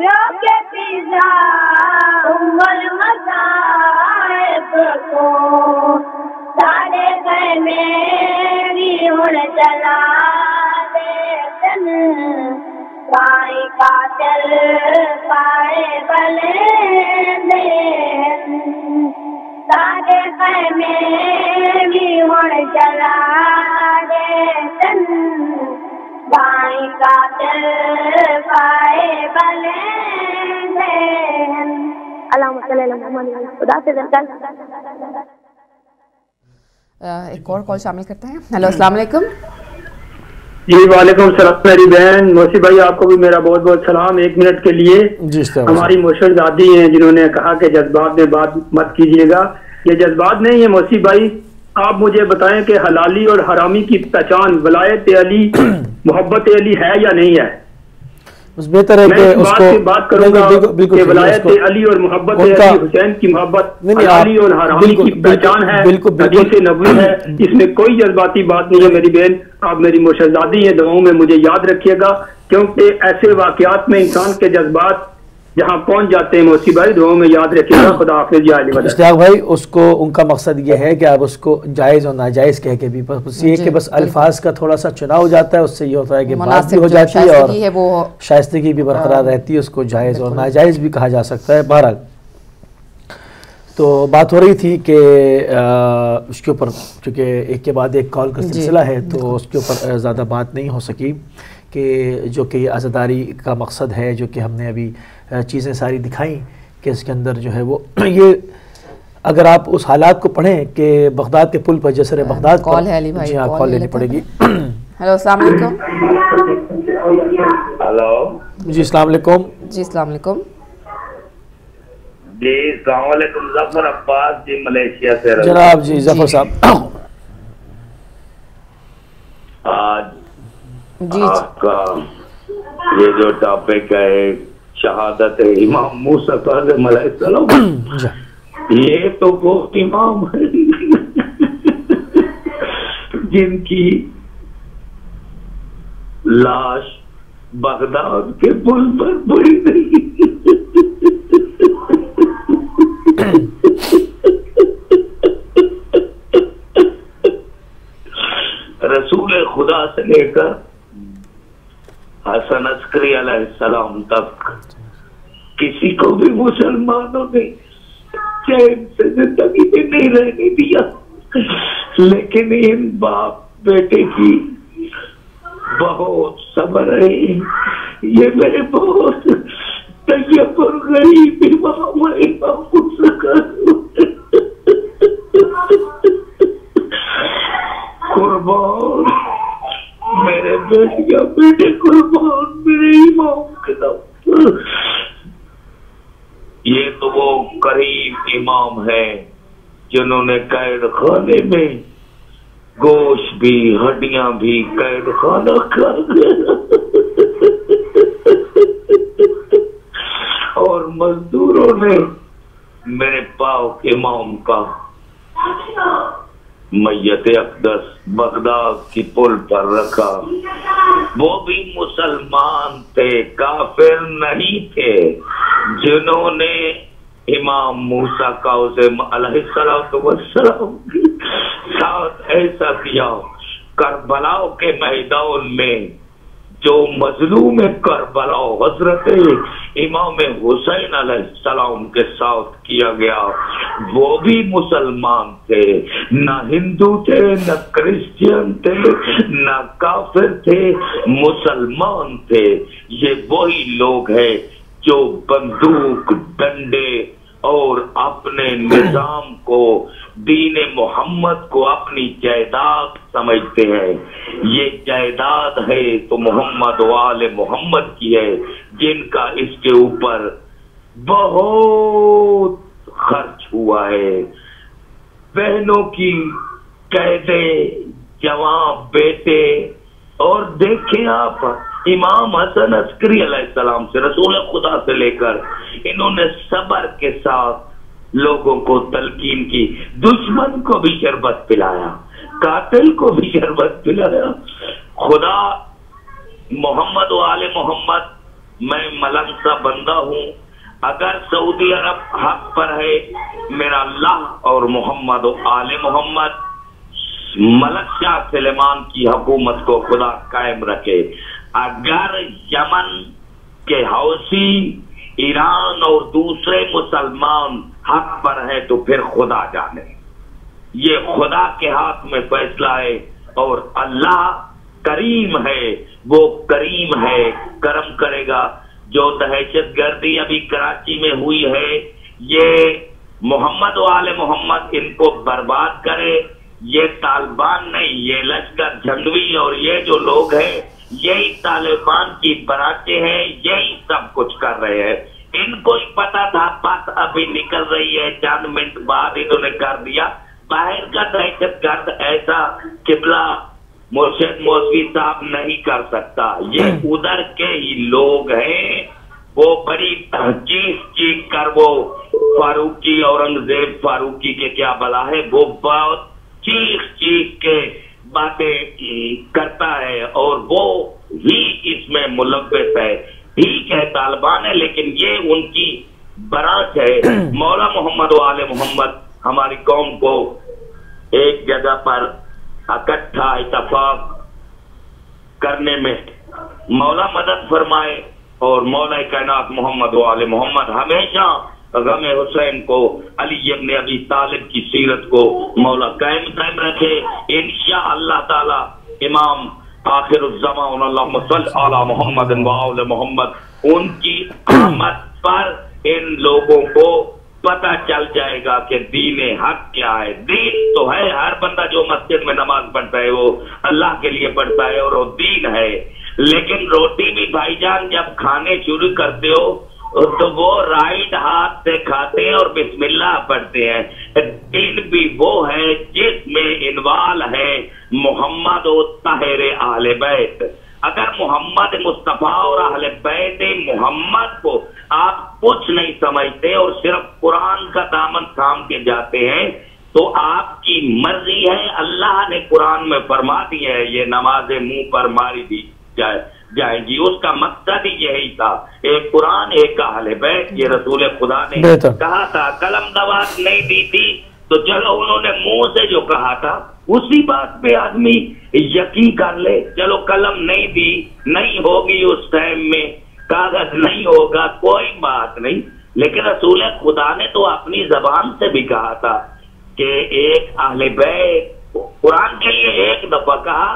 روکے فضا المصائب کو سارے گھر میری ہن جلا دے تن پائے قاتل پائے بلندے سارے گھر میری ہن جلا دے تن پائے قاتل پائے بلندے اللہم صلی اللہ علیہ وسلم خدا سے ایک اور کال شامل کرتے ہیں. ہیلو السلام علیکم. جی وعلیکم السلام میری بہن موسی بھائی, آپ کو بھی میرا بہت بہت سلام. 1 منٹ کے لیے ہماری مرشد دادی ہیں جنہوں نے کہا کہ جذبات میں بات مت کیجیے گا. یہ جذبات نہیں ہے موسی بھائی. آپ مجھے بتائیں کہ حلالی اور حرامی کی پہچان ولایت علی محبت علی ہے یا نہیں ہے؟ بہتر ہے کہ اس کو بات کروں گا کہ ولایت علی اور محبت علی حسین کی محبت حلالی اور حرامی کی پہچان ہے, حدیث نبوی ہے. اس میں کوئی جذباتی بات نہیں ہے میری بہن. آپ میری مرشدزادی ہیں, دعاؤں میں مجھے یاد رکھیے گا, کیونکہ ایسے واقعات میں انسان کے جذبات جہاں پہنچ جاتے ہیں موسی بھائی, دعاؤں میں یاد رکھیے گا. خدا حافظ. اشتیاق بھائی, اس کو ان کا مقصد یہ ہے کہ آپ اس کو جائز اور ناجائز کہہ کے بھی بس یہ کہ بس الفاظ کا تھوڑا سا چناؤ ہو جاتا ہے, اس سے یہ ہوتا ہے کہ بات بھی ہو جاتی ہے اور شائستگی بھی برقرار رہتی ہے, اس کو جائز اور ناجائز بھی کہا جا سکتا ہے. بہرحال تو بات ہو رہی تھی کہ اس کے اوپر چونکہ ایک کے بعد ایک کال کا سلسلہ ہے تو اس کے اوپر زیادہ بات نہیں ہو سکی کہ جو کہ عزاداری کا مقصد ہے, جو کہ ہم نے ابھی چیزیں ساری دکھائیں کہ اس کے اندر جو ہے وہ یہ اگر آپ اس حالات کو پڑھیں کہ بغداد کے پل پر جسر بغداد کال ہے علی بھائی, جی ہاں کال لینی پڑے گی. ہیلو السلام علیکم. ہلو جی السلام علیکم. جی السلام علیکم. جی السلام علیکم. ظفر عباس جی ملیشیا سے جناب. جی ظفر صاحب, آج جی آپ کا یہ جو ٹاپک ہے شہادت امام موسیٰ کاظم علیہ السلام, یہ تو وہ امام ہے جن کی لاش بغداد کے پل پر پڑی گئی. رسول خدا سے لے کر حسن عسکری علیہ السلام تک کسی کو بھی مسلمانوں نے چین سے زندگی میں نہیں رہنے دیا, لیکن ان باپ بیٹے کی بہت صبر ہے. یہ میرے بہت طیب اور غریب امام قربان میرے بیٹیا بیٹے قربان میرے امام کے نام. یہ تو وہ قریب امام ہے جنہوں نے قید خانے میں گوشت بھی ہڈیاں بھی قید خانہ کھا گیا اور مزدوروں نے میرے پاؤں امام کا میت اقدس بغداد کی پل پر رکھا. وہ بھی مسلمان تھے, کافر نہیں تھے, جنہوں نے امام موسیٰ کاظم علیہ السلام کے ساتھ ایسا کیا. کربلا کے میدان میں جو مظلوم کربلا حضرت امام حسین علیہ السلام کے ساتھ کیا گیا, وہ بھی مسلمان تھے, نہ ہندو تھے نہ کرسچین تھے نہ کافر تھے, مسلمان تھے. یہ وہی لوگ ہیں جو بندوق ڈنڈے اور اپنے نظام کو دین محمد کو اپنی جائیداد سمجھتے ہیں. یہ جائیداد ہے تو محمد و آل محمد کی ہے, جن کا اس کے اوپر بہت خرچ ہوا ہے. بہنوں کی قیدیں, جوان بیٹے, اور دیکھیں آپ امام حسن عسکری علیہ السلام سے رسول خدا سے لے کر انہوں نے صبر کے ساتھ لوگوں کو تلقین کی. دشمن کو بھی شربت پلایا, قاتل کو بھی شربت پلایا. خدا محمد و آل محمد میں ملنگ سا بندہ ہوں. اگر سعودی عرب حق پر ہے، میرا اللہ اور محمد و آل محمد ملک شاہ سلیمان کی حکومت کو خدا قائم رکھے. اگر یمن کے حوثی، ایران اور دوسرے مسلمان حق پر ہے تو پھر خدا جانے. یہ خدا کے ہاتھ میں فیصلہ ہے، اور اللہ کریم ہے، وہ کریم ہے، کرم کرے گا. جو دہشت گردی ابھی کراچی میں ہوئی ہے، یہ محمد و آل محمد ان کو برباد کرے. یہ طالبان نہیں، یہ لشکر جھنگوی اور یہ جو لوگ ہیں یہی طالبان کی برانچیں ہیں، یہی سب کچھ کر رہے ہیں. ان کو ہی پتا تھا بات ابھی نکل رہی ہے، چند منٹ بعد انہوں نے کر دیا. باہر کا دہشت گرد ایسا قبلہ مرشد موسوی صاحب نہیں کر سکتا. یہ ادھر کے ہی لوگ ہیں. وہ بڑی چیخ کر وہ فاروقی، اورنگزیب فاروقی کے کیا بلا ہے، وہ بہت چیخ کے باتیں کرتا ہے، اور وہ ہی اس میں ملوث ہے. ٹھیک ہے طالبان ہے، لیکن یہ ان کی برانچ ہے. مولا محمد و آل محمد ہماری قوم کو ایک جگہ پر اکٹھا اتفاق کرنے میں مولا مدد فرمائے، اور مولا کائنات محمد و آل محمد ہمیشہ غم حسین کو، علی ابن ابی طالب کی سیرت کو مولا قائم رکھے. انشاءاللہ تعالی امام آخر الزمان اللہم صل علی محمد و آل محمد، ان کی آمد پر ان لوگوں کو پتہ چل جائے گا کہ دین حق کیا ہے. دین تو ہے، ہر بندہ جو مسجد میں نماز پڑھتا ہے وہ اللہ کے لیے پڑھتا ہے اور وہ دین ہے. لیکن روٹی بھی بھائی جان جب کھانے شروع کرتے ہو تو وہ رائٹ ہاتھ سے کھاتے ہیں اور بسم اللہ پڑھتے ہیں. دین بھی وہ ہے جس میں انوال ہے محمد و طاہر اہل بیت. اگر محمد مصطفیٰ اور اہل بیت محمد کو آپ کچھ نہیں سمجھتے اور صرف قرآن کا دامن تھام کے جاتے ہیں تو آپ کی مرضی ہے. اللہ نے قرآن میں فرما دیا ہے یہ نماز منہ پر ماری دی جائے گی. اس کا مقصد ہی یہی تھا، ایک قرآن ایک اہل بیت. یہ رسول خدا نے کہا تھا، قلم دبات نہیں دی تھی تو چلو انہوں نے منہ سے جو کہا تھا اسی بات پہ آدمی یقین کر لے. چلو قلم نہیں دی، نہیں ہوگی اس ٹائم میں، کاغذ نہیں ہوگا، کوئی بات نہیں. لیکن رسول خدا نے تو اپنی زبان سے بھی کہا تھا کہ ایک اہل بیت، قرآن کے لیے ایک دفعہ کہا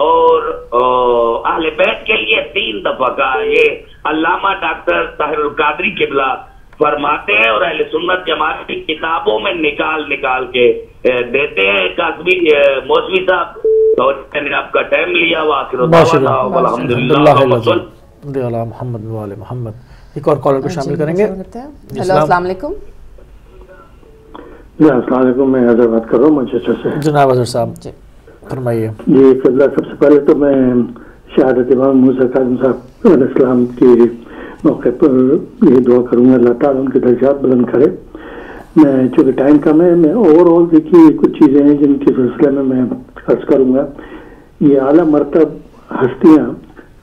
اور اہل بیت کے لیے 3 دفعہ کہا. یہ علامہ ڈاکٹر طاہر القادری قبلہ فرماتے ہیں اور اہل سنت جماعت کی کتابوں میں نکال کے دیتے ہیں. قاسمی موسوی صاحب تو میں نے آپ کا ٹائم لیا. الحمدللہ محمد و آل محمد. ایک اور کالر کو شامل کریں گے. ہیلو السلام علیکم. جی السلام علیکم، میں حضرت بات کر رہا ہوں مانچسٹر سے. جناب حضرت صاحب جی فرمائیے. جی قبلہ، سب سے پہلے تو میں شہادت امام موسیٰ کاظم صاحب علیہ السلام کے موقع پر یہ دعا کروں گا اللہ تعالیٰ ان کے درجات بلند کرے. میں چونکہ ٹائم کم ہے، میں اوور دیکھیے کچھ چیزیں ہیں جن کے سلسلے میں عرض کروں گا. یہ اعلیٰ مرتب ہستیاں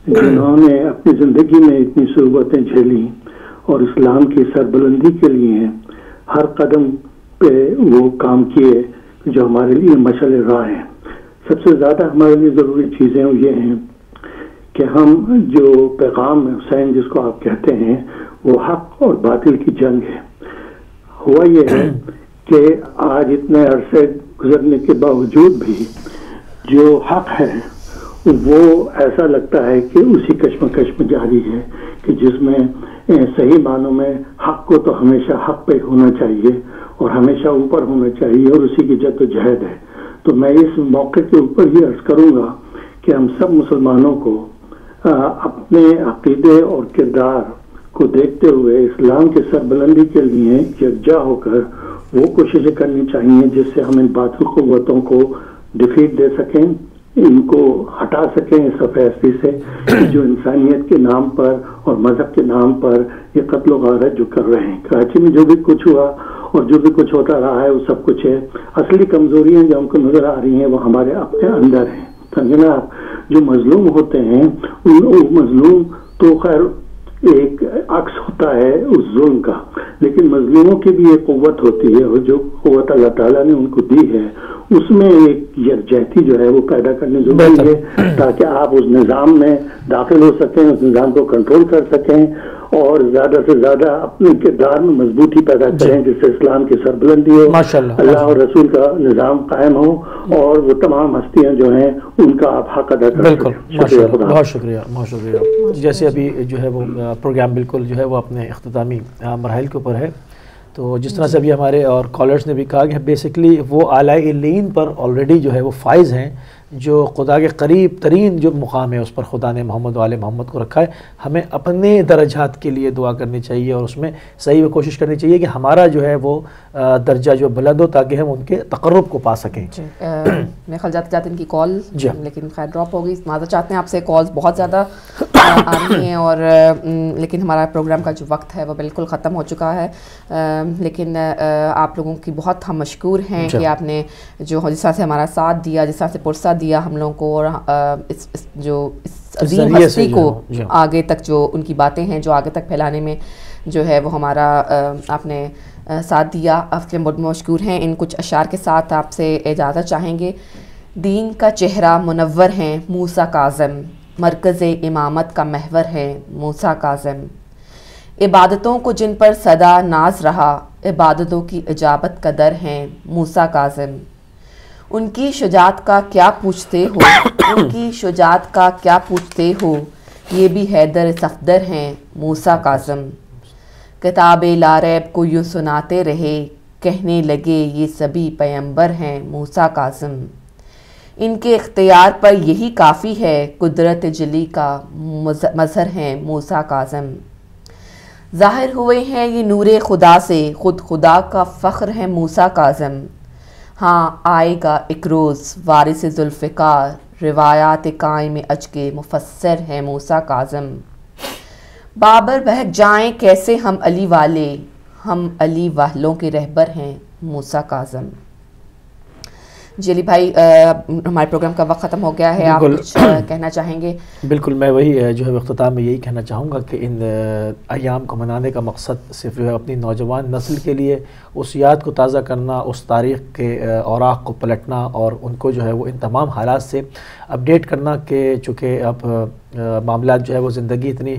جنہوں نے اپنی زندگی میں اتنی صعوبتیں جھیلی اور اسلام کی سربلندی کے لیے ہر قدم پہ وہ کام کیے جو ہمارے لیے مشعل راہ ہیں. سب سے زیادہ ہمارے لیے ضروری چیزیں یہ ہیں کہ ہم جو پیغام حسین جس کو آپ کہتے ہیں وہ حق اور باطل کی جنگ ہے. ہوا یہ ہے کہ آج اتنے عرصے گزرنے کے باوجود بھی جو حق ہے وہ ایسا لگتا ہے کہ اسی کشمکش میں جاری ہے کہ جس میں صحیح معنوں میں حق کو تو ہمیشہ حق پہ ہونا چاہیے اور ہمیشہ اوپر ہونا چاہیے اور اسی کی جد و جہد ہے. تو میں اس موقع کے اوپر ہی عرض کروں گا کہ ہم سب مسلمانوں کو اپنے عقیدے اور کردار کو دیکھتے ہوئے اسلام کے سربلندی کے لیے یکجا ہو کر وہ کوششیں کرنی چاہیے جس سے ہم ان باطل قوتوں کو ڈیفیٹ دے سکیں، ان کو ہٹا سکیں اس فیصلے سے جو انسانیت کے نام پر اور مذہب کے نام پر یہ قتل و غارت جو کر رہے ہیں. کراچی میں جو بھی کچھ ہوا اور جو بھی کچھ ہوتا رہا ہے وہ سب کچھ ہے. اصلی کمزوریاں جو ہم کو نظر آ رہی ہیں وہ ہمارے اپنے اندر ہیں. سمجھنا آپ جو مظلوم ہوتے ہیں ان مظلوم تو خیر ایک عکس ہوتا ہے اس ظلم کا، لیکن مظلوموں کی بھی ایک قوت ہوتی ہے، اور جو قوت اللہ تعالیٰ نے ان کو دی ہے اس میں ایک یکجہتی جو ہے وہ پیدا کرنی ضروری ہے، تاکہ آپ اس نظام میں داخل ہو سکیں، اس نظام کو کنٹرول کر سکیں، اور زیادہ سے زیادہ اپنے کردار میں مضبوطی پیدا کریں، جس سے اسلام کی سربلندی ہو، اللہ اور رسول کا نظام قائم ہو، اور وہ تمام ہستیاں جو ہیں ان کا آپ حق ادا کر سکیں۔ بہت شکریہ، بہت شکریہ۔ جیسے ابھی جو ہے وہ پروگرام بالکل جو ہے وہ اپنے اختتامی مراحل کے اوپر ہے، تو جس طرح سے ابھی ہمارے اور کالرز نے بھی کہا کہ بیسکلی وہ اعلیٰ علین پر آلریڈی جو ہے وہ فائز ہیں، جو خدا کے قریب ترین جو مقام ہے اس پر خدا نے محمد و آل محمد کو رکھا ہے۔ ہمیں اپنے درجات کے لیے دعا کرنی چاہیے، اور اس میں صحیح وہ کوشش کرنی چاہیے کہ ہمارا جو ہے وہ درجہ جو بلند ہو، تاکہ ہم ان کے تقرب کو پا سکیں۔ میرے خیال جاتے جاتے ان کی کال لیکن خیر ڈراپ ہوگی، معذرت چاہتے ہیں آپ سے، کالز بہت زیادہ آ رہی ہیں، اور لیکن ہمارا پروگرام کا جو وقت ہے وہ بالکل ختم ہو چکا ہے، لیکن آپ لوگوں کی بہت ہم مشکور ہیں کہ آپ نے جو جس طرح سے ہمارا ساتھ دیا، جس طرح سے پرسہ دیا ہم لوگوں کو، اور اس عظیم ہستی کو آگے تک جو ان کی باتیں ہیں جو آگے تک پھیلانے میں جو ہے وہ ہمارا آپ نے ساتھ دیا، آپ کے بہت مشکور ہیں۔ ان کچھ اشعار کے ساتھ آپ سے اجازت چاہیں گے۔ دین کا چہرہ منور ہیں موسیٰ کاظم، مرکز امامت کا محور ہے موسیٰ کاظم، عبادتوں کو جن پر صدا ناز رہا، عبادتوں کی اجابت کا در ہیں موسیٰ کاظم، ان کی شجاعت کا کیا پوچھتے ہو، ان کی شجاعت کا کیا پوچھتے ہو، یہ بھی حیدر صفدر ہیں موسیٰ کاظم، کتاب لا ریب کو یوں سناتے رہے، کہنے لگے یہ سبھی پیمبر ہیں موسیٰ کاظم، ان کے اختیار پر یہی کافی ہے، قدرت جلی کا مظہر ہیں موسیٰ کاظم، ظاہر ہوئے ہیں یہ نور خدا سے، خود خدا کا فخر ہے موسیٰ کاظم، ہاں آئے گا ایک روز وارث ذوالفقار، روایات قائم اج کے مفسر ہیں موسیٰ کاظم، بابر بہک جائیں کیسے ہم علی والے، ہم علی والوں کے رہبر ہیں موسیٰ کاظم۔ جی علی بھائی، ہمارے پروگرام کا وقت ختم ہو گیا ہے، آپ کچھ کہنا چاہیں گے؟ بالکل، میں وہی جو ہے اختتام میں یہی کہنا چاہوں گا کہ ان ایام کو منانے کا مقصد صرف جو ہے اپنی نوجوان نسل کے لیے اس یاد کو تازہ کرنا، اس تاریخ کے اوراق کو پلٹنا، اور ان کو جو ہے وہ ان تمام حالات سے اپڈیٹ کرنا کہ چونکہ اب معاملات جو ہے وہ زندگی اتنی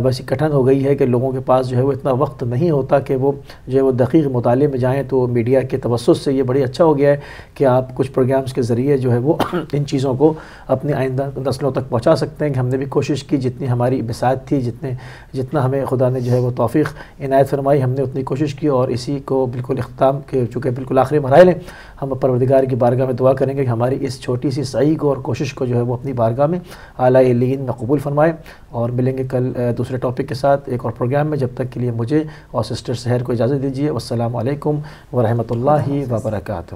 ویسی کٹھن ہو گئی ہے کہ لوگوں کے پاس جو ہے وہ اتنا وقت نہیں ہوتا کہ وہ جو ہے وہ دقیق مطالعے میں جائیں، تو میڈیا کے توسط سے یہ بڑی اچھا ہو گیا ہے کہ آپ کچھ پروگرامز کے ذریعے جو ہے وہ ان چیزوں کو اپنی آئندہ نسلوں تک پہنچا سکتے ہیں۔ کہ ہم نے بھی کوشش کی، جتنی ہماری بساط تھی، جتنا ہمیں خدا نے جو ہے وہ توفیق عنایت فرمائی، ہم نے اتنی کوشش کی، اور اسی کو بالکل اختتام کے چونکہ بالکل آخری مراحل ہیں، ہم پروردگار کی بارگاہ میں دعا کریں گے کہ ہماری اس چھوٹی سی سعی کو اور کوشش کو جو ہے وہ اپنی بارگاہ میں اعلیٰ علین میں قبول فرمائے، اور ملیں گے کل دوسرے ٹاپک کے ساتھ ایک اور پروگرام میں۔ جب تک کے لیے مجھے اور سسٹر سحر کو اجازت دیجیے۔ والسلام علیکم ورحمۃ اللہ وبرکاتہ۔